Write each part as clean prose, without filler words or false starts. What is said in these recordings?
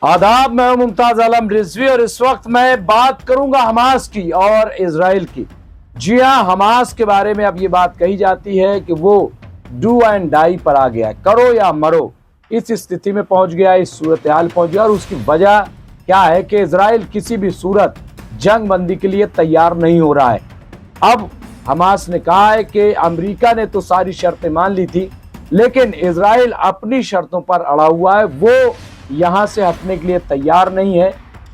आदाब, मैं मुमताज आलम रिजवी और इस वक्त मैं बात करूंगा हमास की और इजराइल की। जी हाँ, हमास के बारे में अब ये बात कही जाती है कि वो डू एंड डाई पर आ गया, करो या मरो, इस स्थिति में पहुंच गया, इस सूरत हाल पहुंच गया। और उसकी वजह क्या है कि इजराइल किसी भी सूरत जंग बंदी के लिए तैयार नहीं हो रहा है। अब हमास ने कहा है कि अमेरिका ने तो सारी शर्तें मान ली थी, लेकिन इजराइल अपनी शर्तों पर अड़ा हुआ है। वो यहां से हटने के लिए तैयार नहीं है।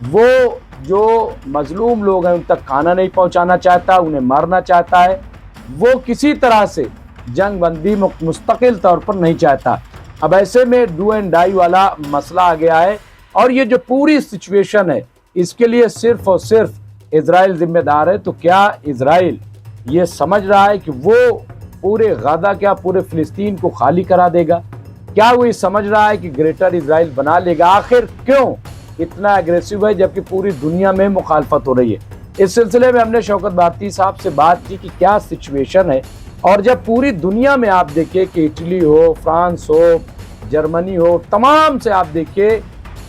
वो जो मजलूम लोग हैं उन तक खाना नहीं पहुंचाना चाहता, उन्हें मारना चाहता है। वो किसी तरह से जंग बंदी मुस्तकिल तौर पर नहीं चाहता। अब ऐसे में डू एंड डाई वाला मसला आ गया है और ये जो पूरी सिचुएशन है इसके लिए सिर्फ और सिर्फ इजराइल जिम्मेदार है। तो क्या इजराइल ये समझ रहा है कि वो पूरे गाजा, क्या पूरे फिलिस्तीन को खाली करा देगा? क्या वो ये समझ रहा है कि ग्रेटर इजराइल बना लेगा? आखिर क्यों इतना एग्रेसिव है जबकि पूरी दुनिया में मुखालफत हो रही है? इस सिलसिले में हमने शौकत भारती साहब से बात की कि क्या सिचुएशन है। और जब पूरी दुनिया में आप देखिए कि इटली हो, फ्रांस हो, जर्मनी हो, तमाम से आप देखिए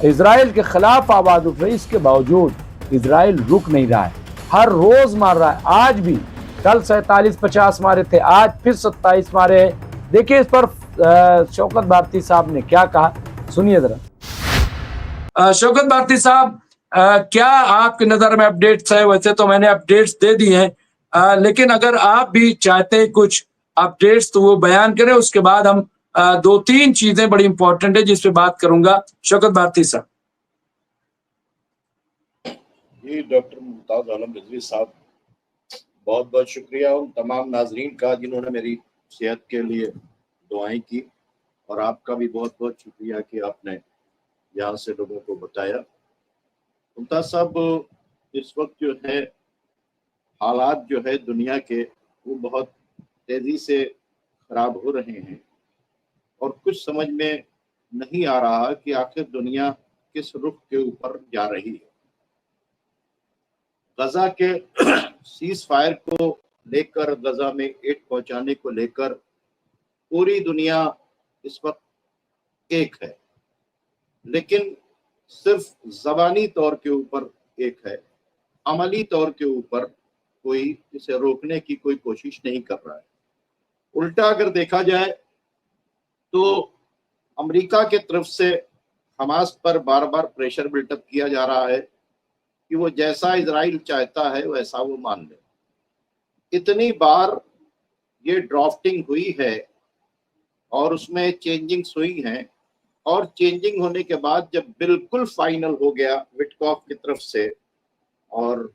इजराइल के खिलाफ आवाज उठ रही, इसके बावजूद इजराइल रुक नहीं रहा है, हर रोज मार रहा है। आज भी कल 47-50 मारे थे, आज फिर 27 मारे हैं। देखिए इस पर शौकत भारती साहब ने क्या कहा, सुनिए जरा। शौकत भारती साहब, क्या आपकी नजर में अपडेट्स है? वैसे तो मैंने अपडेट्स दे दी हैं, लेकिन अगर आप भी चाहते हैं कुछ अपडेट्स तो वो बयान करें। उसके बाद हम दो तीन चीजें बड़ी इंपॉर्टेंट है जिस पे बात करूंगा। शौकत भारती साहब। जी, डॉक्टर मुमताज आलम रिजवी साहब, बहुत बहुत शुक्रिया उन तमाम नाजरीन का जिन्होंने मेरी सेहत के लिए दुआएं की, और आपका भी बहुत बहुत शुक्रिया कि आपने यहाँ से लोगों को बताया। मुमताज साहब, इस वक्त जो है हालात जो है दुनिया के वो बहुत तेजी से खराब हो रहे हैं और कुछ समझ में नहीं आ रहा कि आखिर दुनिया किस रुख के ऊपर जा रही है। गजा के सीज फायर को लेकर, गजा में एड पहुंचाने को लेकर पूरी दुनिया इस वक्त एक है, लेकिन सिर्फ जबानी तौर के ऊपर एक है, अमली तौर के ऊपर कोई इसे रोकने की कोई कोशिश नहीं कर रहा है। उल्टा अगर देखा जाए तो अमेरिका के तरफ से हमास पर बार बार प्रेशर बिल्टअप किया जा रहा है कि वो जैसा इजराइल चाहता है वैसा वो मान ले। इतनी बार ये ड्राफ्टिंग हुई है और उसमें चेंजिंग्स हुई हैं, और चेंजिंग होने के बाद जब बिल्कुल फाइनल हो गया विटकॉफ की तरफ से, और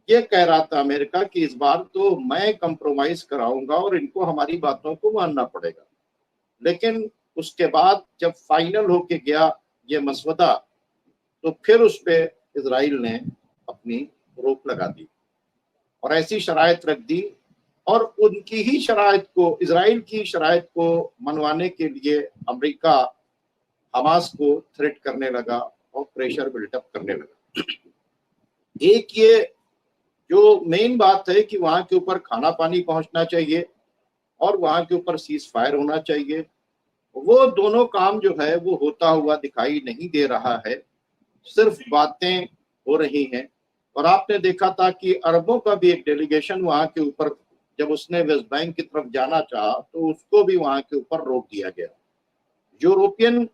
ये कह रहा था अमेरिका कि इस बार तो मैं कंप्रोमाइज कराऊंगा और इनको हमारी बातों को मानना पड़ेगा, लेकिन उसके बाद जब फाइनल होके गया ये मसवदा, तो फिर उस पे इजराइल ने अपनी रोक लगा दी और ऐसी शराइत रख दी, और उनकी ही शराइत को, इजराइल की शराइत को मनवाने के लिए अमेरिका हमास को थ्रेट करने लगा और प्रेशर बिल्टअप करने लगा। एक ये जो मेन बात है कि वहां के ऊपर खाना पानी पहुंचना चाहिए और वहां के ऊपर सीज फायर होना चाहिए, वो दोनों काम जो है वो होता हुआ दिखाई नहीं दे रहा है, सिर्फ बातें हो रही हैं। और आपने देखा था कि अरबों का भी एक डेलीगेशन वहां के ऊपर, जब उसने वेस्ट बैंक की तरफ जाना चाहा तो उसको भी वहां के ऊपर रोक दिया गया। यूरोपियन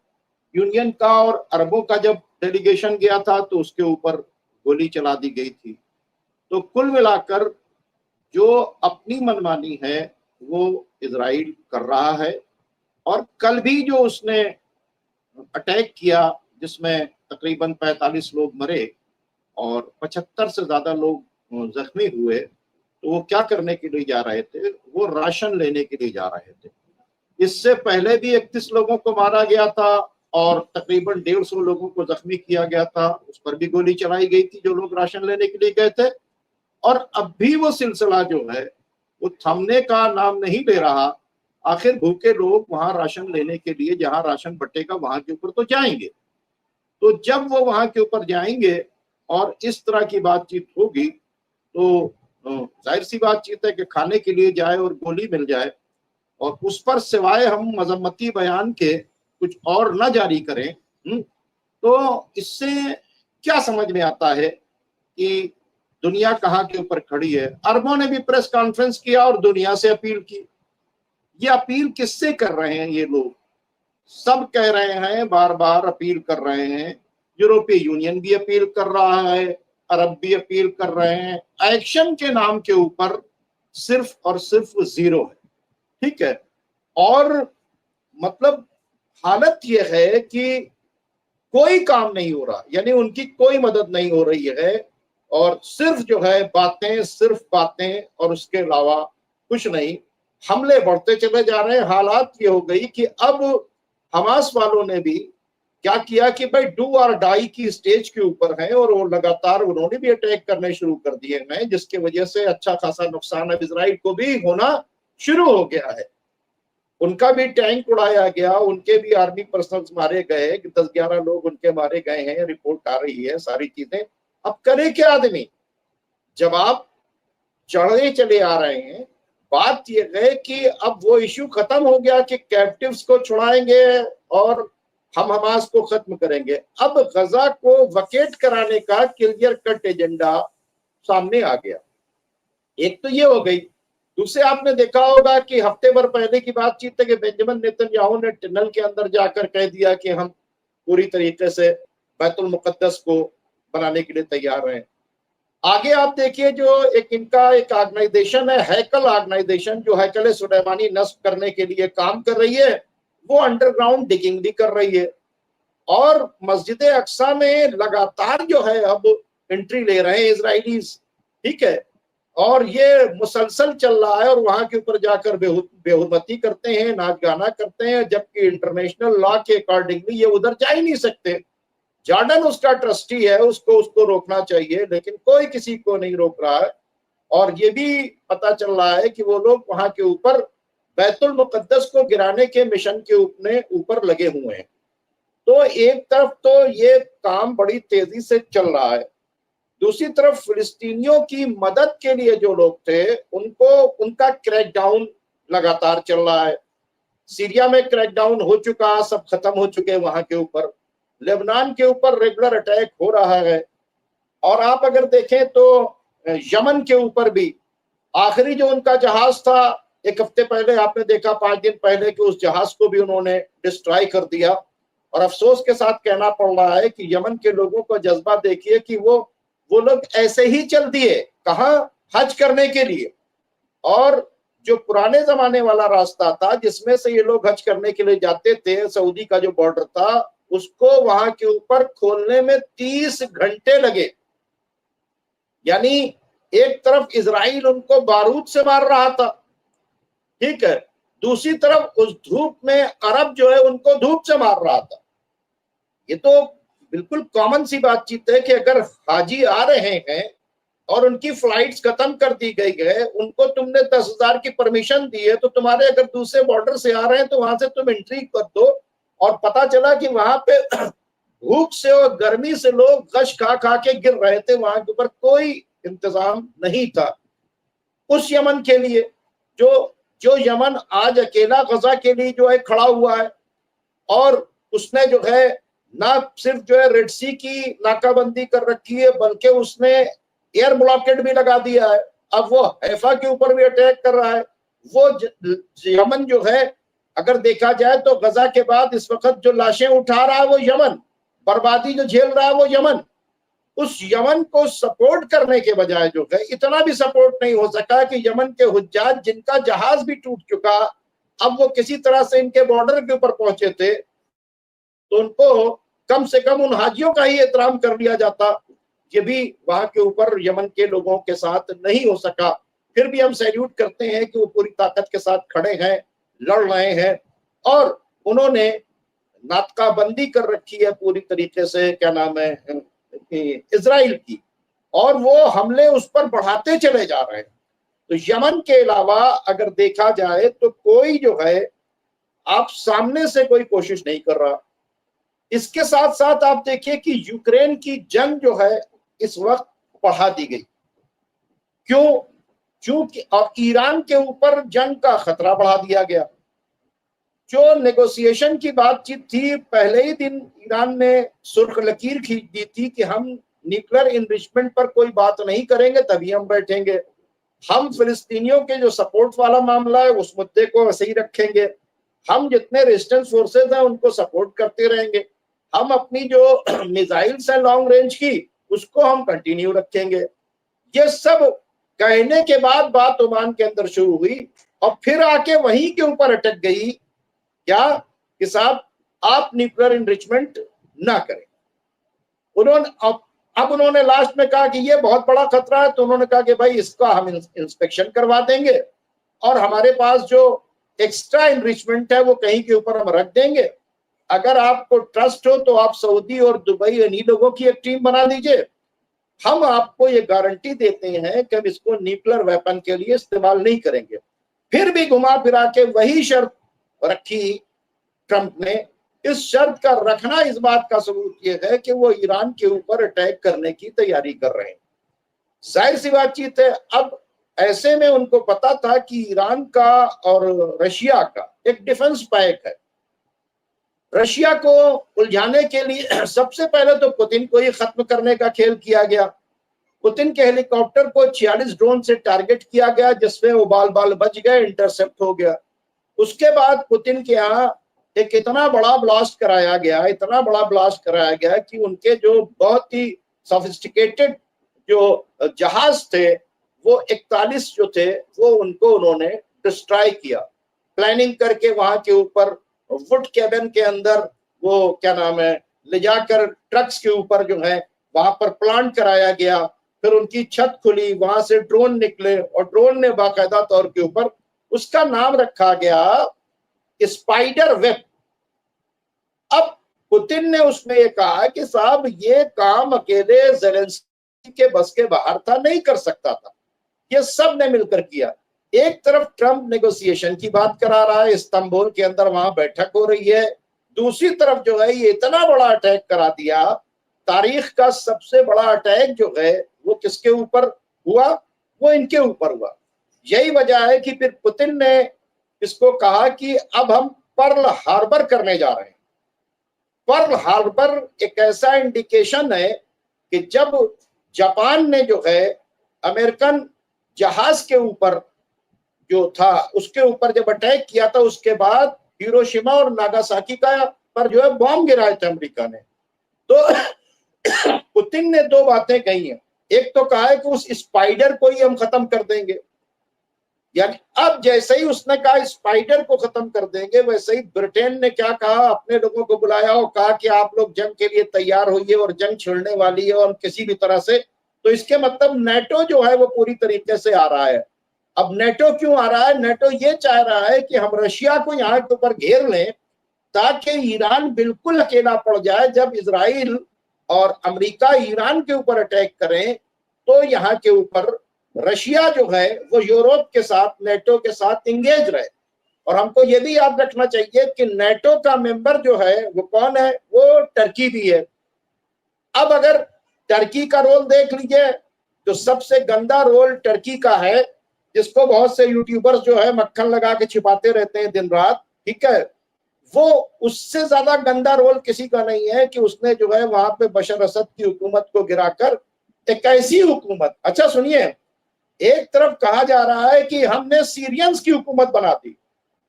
यूनियन का और अरबों का जब डेलीगेशन गया था तो उसके ऊपर गोली चला दी गई थी। तो कुल मिलाकर जो अपनी मनमानी है वो इजराइल कर रहा है, और कल भी जो उसने अटैक किया जिसमें तकरीबन 45 लोग मरे और 75 से ज्यादा लोग जख्मी हुए, तो वो क्या करने के लिए जा रहे थे? वो राशन लेने के लिए जा रहे थे। इससे पहले भी 31 लोगों को मारा गया था और तकरीबन 150 लोगों को जख्मी किया गया था, उस पर भी गोली चलाई गई थी जो लोग राशन लेने के लिए गए थे। और अब भी वो सिलसिला जो है वो थमने का नाम नहीं ले रहा। आखिर भूखे लोग वहां राशन लेने के लिए, जहां राशन बटेगा वहां के ऊपर तो जाएंगे। तो जब वो वहां के ऊपर जाएंगे और इस तरह की बातचीत होगी तो जाहिर सी बातचीत है कि खाने के लिए जाए और गोली मिल जाए, और उस पर सिवाय हम मजम्मती बयान के कुछ और न जारी करें, तो तो इससे क्या समझ में आता है कि दुनिया कहाँ के ऊपर खड़ी है। अरबों ने भी प्रेस कॉन्फ्रेंस किया और दुनिया से अपील की। ये अपील किससे कर रहे हैं ये लोग? सब कह रहे हैं, बार बार अपील कर रहे हैं। यूरोपीय यूनियन भी अपील कर रहा है, अरब भी अपील कर रहे हैं। एक्शन के नाम के ऊपर सिर्फ और सिर्फ जीरो है, ठीक है। और मतलब हालत यह है कि कोई काम नहीं हो रहा, यानी उनकी कोई मदद नहीं हो रही है, और सिर्फ जो है बातें, सिर्फ बातें, और उसके अलावा कुछ नहीं। हमले बढ़ते चले जा रहे हैं। हालात ये हो गई कि अब हमास वालों ने भी क्या किया कि भाई डू और डाई की स्टेज के ऊपर है, और वो लगातार उन्होंने भी अटैक करने शुरू कर दिए हैं, जिसकी वजह से अच्छा खासा नुकसान अब इजराइल को भी होना शुरू हो गया है। उनका भी टैंक उड़ाया गया, उनके भी आर्मी पर्सनल्स मारे गए, 10-11 लोग उनके मारे गए हैं, रिपोर्ट आ रही है, सारी चीजें। अब करे क्या आदमी जब आप चढ़े चले आ रहे हैं? बात यह है कि अब वो इश्यू खत्म हो गया कि कैप्टिव्स को छुड़ाएंगे और हम हमास को खत्म करेंगे। अब गजा को वकेट कराने का क्लियर कट एजेंडा सामने आ गया। एक तो ये हो गई। दूसरे, आपने देखा होगा कि हफ्ते भर पहले की बातचीत है कि बेंजामिन नेतन्याहू ने टनल के अंदर जाकर कह दिया कि हम पूरी तरीके से बैतुल मुकद्दस को बनाने के लिए तैयार हैं। आगे आप देखिए, जो इनका एक ऑर्गेनाइजेशन है, हैकल ऑर्गेनाइजेशन, जो हैकल सुलेमानी नस्ब करने के लिए काम कर रही है, वो अंडरग्राउंड डिगिंग भी कर रही है। और मस्जिद अक्सा में लगातार जो है अब एंट्री ले रहे हैं इजराइलीज, ठीक है। और ये मुसलसल चल रहा है, और वहां के ऊपर जाकर बेहुरमती करते हैं, नाच गाना करते हैं, जबकि इंटरनेशनल लॉ के अकॉर्डिंगली ये उधर जा ही नहीं सकते। जॉर्डन उसका ट्रस्टी है, उसको रोकना चाहिए, लेकिन कोई किसी को नहीं रोक रहा है। और ये भी पता चल रहा है कि वो लोग वहां के ऊपर बैतुल मुकद्दस को गिराने के मिशन के ऊपर लगे हुए हैं। तो एक तरफ तो ये काम बड़ी तेजी से चल रहा है, दूसरी तरफ फिलिस्तीनियों की मदद के लिए जो लोग थे उनका क्रैकडाउन लगातार चल रहा है। सीरिया में क्रैकडाउन हो चुका, सब खत्म हो चुके वहां के ऊपर। लेबनान के ऊपर रेगुलर अटैक हो रहा है। और आप अगर देखें तो यमन के ऊपर भी आखिरी जो उनका जहाज था, एक हफ्ते पहले आपने देखा, 5 दिन पहले, कि उस जहाज को भी उन्होंने डिस्ट्रॉय कर दिया। और अफसोस के साथ कहना पड़ रहा है कि यमन के लोगों का जज्बा देखिए कि वो लोग ऐसे ही चल दिए, कहां, हज करने के लिए। और जो पुराने जमाने वाला रास्ता था जिसमें से ये लोग हज करने के लिए जाते थे, सऊदी का जो बॉर्डर था, उसको वहां के ऊपर खोलने में 30 घंटे लगे। यानी एक तरफ इजराइल उनको बारूद से मार रहा था, ठीक है, दूसरी तरफ उस धूप में अरब जो है उनको धूप से मार रहा था। ये तो बिल्कुल कॉमन सी बातचीत है कि अगर हाजी आ रहे हैं और उनकी फ्लाइट्स खत्म कर दी गई है, उनको तुमने 10,000 की परमिशन दी है, तो तुम्हारे अगर दूसरे बॉर्डर से आ रहे हैं तो वहां से तुम एंट्री कर दो। और पता चला कि वहां पे भूख से और गर्मी से लोग गश खा खा के गिर रहे थे, वहां के ऊपर कोई इंतजाम नहीं था। उस यमन के लिए जो यमन आज अकेला गजा के लिए जो है खड़ा हुआ है, और उसने जो है ना सिर्फ जो है रेड सी की नाकाबंदी कर रखी है, बल्कि उसने एयर ब्लॉकेड भी लगा दिया है। अब वो हैफा के ऊपर भी अटैक कर रहा है। वो यमन जो है, अगर देखा जाए तो गजा के बाद इस वक्त जो लाशें उठा रहा है वो यमन, बर्बादी जो झेल रहा है वो यमन। उस यमन को सपोर्ट करने के बजाय जो है, इतना भी सपोर्ट नहीं हो सका कि यमन के हुज्जाज, जिनका जहाज भी टूट चुका, अब वो किसी तरह से इनके बॉर्डर के ऊपर पहुंचे थे, तो उनको कम से कम उन हाजियों का ही एहतराम कर लिया जाता। ये भी वहां के ऊपर यमन के लोगों के साथ नहीं हो सका। फिर भी हम सैल्यूट करते हैं कि वो पूरी ताकत के साथ खड़े हैं, लड़ रहे हैं, और उन्होंने नाकाबंदी कर रखी है पूरी तरीके से, क्या नाम है, इजराइल की, और वो हमले उस पर बढ़ाते चले जा रहे हैं। तो यमन के अलावा अगर देखा जाए तो कोई जो है आप सामने से कोई कोशिश नहीं कर रहा। इसके साथ साथ आप देखिए कि यूक्रेन की जंग जो है इस वक्त बढ़ा दी गई। क्योंकि और ईरान के ऊपर जंग का खतरा बढ़ा दिया गया। जो नेगोशिएशन की बातचीत थी, पहले ही दिन ईरान ने सुर्ख लकीर खींच दी थी कि हम न्यूक्लियर इनरिचमेंट पर कोई बात नहीं करेंगे, तभी हम बैठेंगे। हम फिलिस्तीनियों के जो सपोर्ट वाला मामला है उस मुद्दे को ऐसे ही रखेंगे। हम जितने रेजिस्टेंस फोर्सेज हैं उनको सपोर्ट करते रहेंगे। हम अपनी जो मिसाइल्स है लॉन्ग रेंज की उसको हम कंटिन्यू रखेंगे। ये सब कहने के बाद बात ओमान के अंदर शुरू हुई और फिर आके वहीं के ऊपर अटक गई क्या कि साहब आप न्यूक्लियर इनरिचमेंट ना करें। उन्होंने अब उन्होंने लास्ट में कहा कि ये बहुत बड़ा खतरा है, तो उन्होंने कहा कि भाई इसका हम इंस्पेक्शन करवा देंगे और हमारे पास जो एक्स्ट्रा इनरिचमेंट है वो कहीं के ऊपर हम रख देंगे। अगर आपको ट्रस्ट हो तो आप सऊदी और दुबई इन्हीं लोगों की एक टीम बना दीजिए। हम आपको ये गारंटी देते हैं कि हम इसको न्यूक्लियर वेपन के लिए इस्तेमाल नहीं करेंगे। फिर भी घुमा फिरा के वही शर्त रखी ट्रंप ने। इस शर्त का रखना इस बात का सबूत ये है कि वो ईरान के ऊपर अटैक करने की तैयारी कर रहे हैं। जाहिर सी बातचीत है, अब ऐसे में उनको पता था कि ईरान का और रशिया का एक डिफेंस पैक्ट है। रशिया को उलझाने के लिए सबसे पहले तो पुतिन को ही खत्म करने का खेल किया गया। पुतिन के हेलीकॉप्टर को 46 ड्रोन से टारगेट किया गया, जिसमें वो बाल बाल बच गए, इंटरसेप्ट हो गया। उसके बाद पुतिन के यहाँ एक इतना बड़ा ब्लास्ट कराया गया, इतना बड़ा ब्लास्ट कराया गया कि उनके जो बहुत ही सोफिस्टिकेटेड जो जहाज थे वो 41 जो थे वो उनको उन्होंने डिस्ट्रॉय किया। प्लानिंग करके वहां के ऊपर वुड कैबिन के अंदर वो क्या नाम है ले जाकर ट्रक्स के ऊपर जो है वहां पर प्लांट कराया गया। फिर उनकी छत खुली, वहां से ड्रोन निकले और ड्रोन ने बाकायदा तौर के ऊपर उसका नाम रखा गया स्पाइडर वेब। अब पुतिन ने उसमें ये कहा कि साहब ये काम अकेले ज़ेलेंस्की के बस के बाहर था, नहीं कर सकता था, ये सब ने मिलकर किया। एक तरफ ट्रंप नेगोशिएशन की बात करा रहा है, इस्तांबुल के अंदर वहां बैठक हो रही है, दूसरी तरफ जो है ये इतना बड़ा अटैक करा दिया। तारीख का सबसे बड़ा अटैक जो है वो किसके ऊपर हुआ? वो इनके ऊपर हुआ। यही वजह है कि फिर पुतिन ने इसको कहा कि अब हम पर्ल हार्बर करने जा रहे हैं। पर्ल हार्बर एक ऐसा इंडिकेशन है कि जब जापान ने जो है अमेरिकन जहाज के ऊपर जो था उसके ऊपर जब अटैक किया था, उसके बाद हिरोशिमा और नागासाकी का पर जो है बॉम्ब गिराए थे अमेरिका ने। तो पुतिन ने दो बातें कही हैं। एक तो कहा है कि उस स्पाइडर को ही हम खत्म कर देंगे, यानी अब जैसे ही उसने कहा स्पाइडर को खत्म कर देंगे, वैसे ही ब्रिटेन ने क्या कहा, अपने लोगों को बुलाया और कहा कि आप लोग जंग के लिए तैयार होइए और जंग छिड़ने वाली है और किसी भी तरह से। तो इसके मतलब नेटो जो है वो पूरी तरीके से आ रहा है। अब नेटो क्यों आ रहा है? नेटो ये चाह रहा है कि हम रशिया को यहाँ के ऊपर घेर लें ताकि ईरान बिल्कुल अकेला पड़ जाए। जब इजराइल और अमेरिका ईरान के ऊपर अटैक करें तो यहाँ के ऊपर रशिया जो है वो यूरोप के साथ, नेटो के साथ इंगेज रहे। और हमको ये भी याद रखना चाहिए कि नेटो का मेंबर जो है वो कौन है? वो टर्की भी है। अब अगर टर्की का रोल देख लीजिए तो सबसे गंदा रोल टर्की का है, जिसको बहुत से यूट्यूबर्स जो है मक्खन लगा के छिपाते रहते हैं दिन रात, ठीक है। वो उससे ज्यादा गंदा रोल किसी का नहीं है कि उसने जो है वहां पे बशर असद की हुकूमत को गिराकर एक ऐसी हुकूमत, अच्छा सुनिए, एक तरफ कहा जा रहा है कि हमने सीरियंस की हुकूमत बना दी,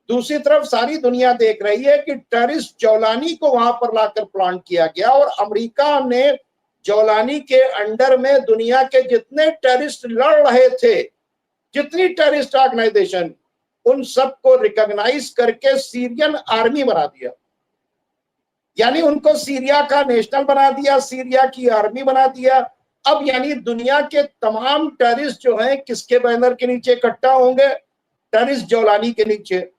दूसरी तरफ सारी दुनिया देख रही है कि टेररिस्ट जौलानी को वहां पर लाकर प्लांट किया गया और अमेरिका ने जौलानी के अंडर में दुनिया के जितने टेररिस्ट लड़ रहे थे, जितनी टेररिस्ट ऑर्गेनाइजेशन, उन सबको रिकॉग्नाइज करके सीरियन आर्मी बना दिया। यानी उनको सीरिया का नेशनल बना दिया, सीरिया की आर्मी बना दिया। अब यानी दुनिया के तमाम टेररिस्ट जो हैं किसके बैनर के नीचे इकट्ठा होंगे? टेररिस्ट जौलानी के नीचे।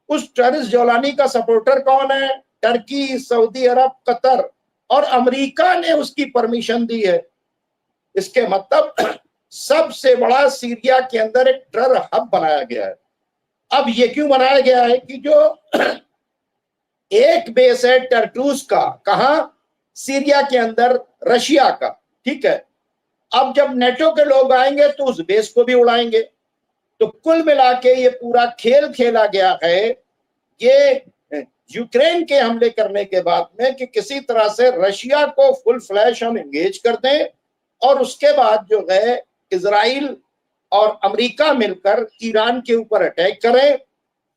उस टेररिस्ट जौलानी का सपोर्टर कौन है? टर्की, सऊदी अरब, कतर और अमेरिका ने उसकी परमिशन दी है। इसके मतलब सबसे बड़ा सीरिया के अंदर एक टेरर हब बनाया गया है। अब ये क्यों बनाया गया है कि जो एक बेस है टर्टूस का, कहां? सीरिया के अंदर, रशिया का, ठीक है। अब जब नेटो के लोग आएंगे तो उस बेस को भी उड़ाएंगे। तो कुल मिला के ये पूरा खेल खेला गया है। ये यूक्रेन के हमले करने के बाद में कि किसी तरह से रशिया को फुल फ्लैश हम एंगेज कर दें और उसके बाद जो है इजराइल और अमेरिका मिलकर ईरान के ऊपर अटैक करें।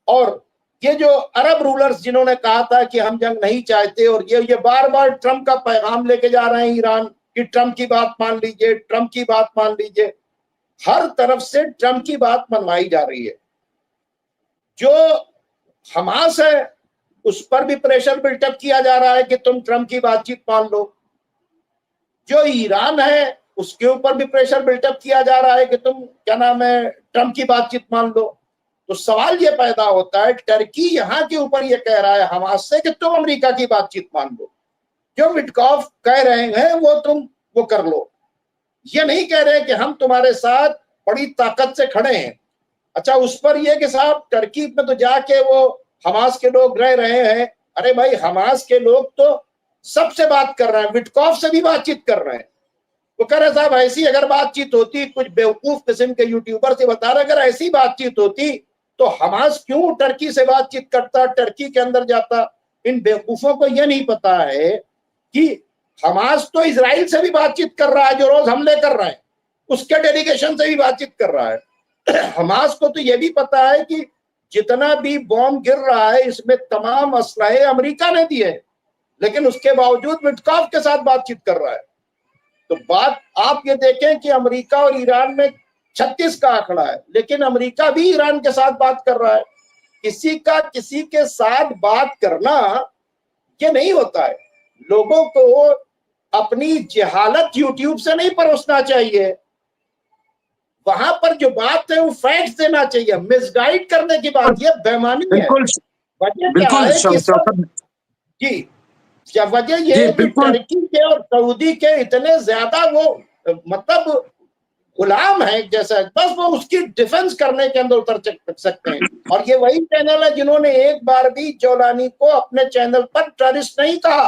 और ये जो अरब रूलर्स जिन्होंने कहा था कि हम जंग नहीं चाहते, और ये बार बार ट्रंप का पैगाम लेके जा रहे हैं ईरान कि ट्रंप की बात मान लीजिए, ट्रंप की बात मान लीजिए, हर तरफ से ट्रंप की बात मनवाई जा रही है। जो हमास है उस पर भी प्रेशर बिल्टअप किया जा रहा है कि तुम ट्रंप की बातचीत मान लो। जो ईरान है उसके ऊपर भी प्रेशर बिल्टअप किया जा रहा है कि तुम क्या नाम है ट्रंप की बातचीत मान लो। तो सवाल ये पैदा होता है, टर्की यहां के ऊपर ये कह रहा है हमास से कि तुम अमेरिका की बातचीत मान लो, जो विटकॉफ कह रहे हैं वो तुम वो कर लो। ये नहीं कह रहे कि हम तुम्हारे साथ बड़ी ताकत से खड़े हैं। अच्छा, उस पर यह कि साहब टर्की में तो जाके वो हमास के लोग रह रहे हैं। अरे भाई, हमास के लोग तो सबसे बात कर रहे हैं, विटकॉफ से भी बातचीत कर रहे हैं। वो कह रहे साहब ऐसी अगर बातचीत होती, कुछ बेवकूफ किस्म के यूट्यूबर से बता रहे, अगर ऐसी बातचीत होती तो हमास क्यों टर्की से बातचीत करता, टर्की के अंदर जाता। इन बेवकूफों को यह नहीं पता है कि हमास तो इजराइल से भी बातचीत कर रहा है, जो रोज हमले कर रहे हैं, उसके डेलीगेशन से भी बातचीत कर रहा है। हमास को तो यह भी पता है कि जितना भी बॉम्ब गिर रहा है इसमें तमाम असलहे अमेरिका ने दिए, लेकिन उसके बावजूद विटकॉफ के साथ बातचीत कर रहा है। तो बात आप ये देखें कि अमेरिका और ईरान में 36 का आंकड़ा है, लेकिन अमेरिका भी ईरान के साथ बात कर रहा है। किसी का किसी के साथ बात करना ये नहीं होता है। लोगों को अपनी जहालत यूट्यूब से नहीं परोसना चाहिए, वहां पर जो बात है वो फैक्ट्स देना चाहिए। मिसगाइड करने की बात ये बेईमानी है। वजह क्या है कि जी, जब वजह ये है कि टर्की के और सऊदी के इतने ज्यादा वो मतलब गुलाम है, जैसा बस वो उसकी डिफेंस करने के अंदर उतर सकते हैं। और ये वही चैनल है जिन्होंने एक बार भी जौलानी को अपने चैनल पर टेररिस्ट नहीं कहा।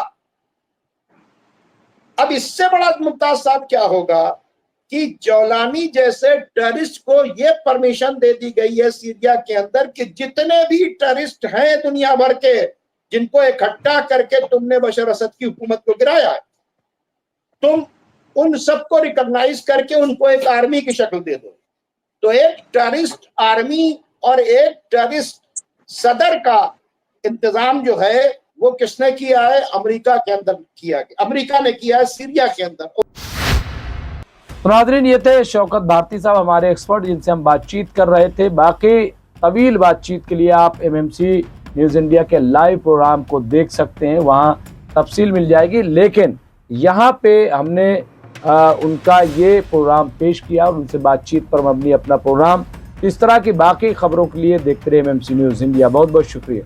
अब इससे बड़ा मुमताज साहब क्या होगा कि जौलानी जैसे टेररिस्ट को ये परमिशन दे दी गई है सीरिया के अंदर कि जितने भी टेररिस्ट हैं दुनिया भर के, जिनको इकट्ठा करके तुमने बशर असद की हुकूमत को गिराया है, तुम उन सबको रिकॉग्नाइज करके उनको एक आर्मी की शक्ल दे दो। तो एक टेररिस्ट आर्मी और एक टेररिस्ट सदर का इंतजाम जो है वो किसने किया है? अमेरिका के अंदर किया, अमेरिका ने किया है सीरिया के अंदर। तो नाज़रीन, ये थे शौकत भारती साहब, हमारे एक्सपर्ट, जिनसे हम बातचीत कर रहे थे। बाकी तवील बातचीत के लिए आप एमएमसी न्यूज़ इंडिया के लाइव प्रोग्राम को देख सकते हैं, वहाँ तफसील मिल जाएगी। लेकिन यहाँ पे हमने उनका ये प्रोग्राम पेश किया और उनसे बातचीत पर मबनी अपना प्रोग्राम। इस तरह की बाकी खबरों के लिए देखते रहे एमएमसी न्यूज़ इंडिया। बहुत बहुत शुक्रिया।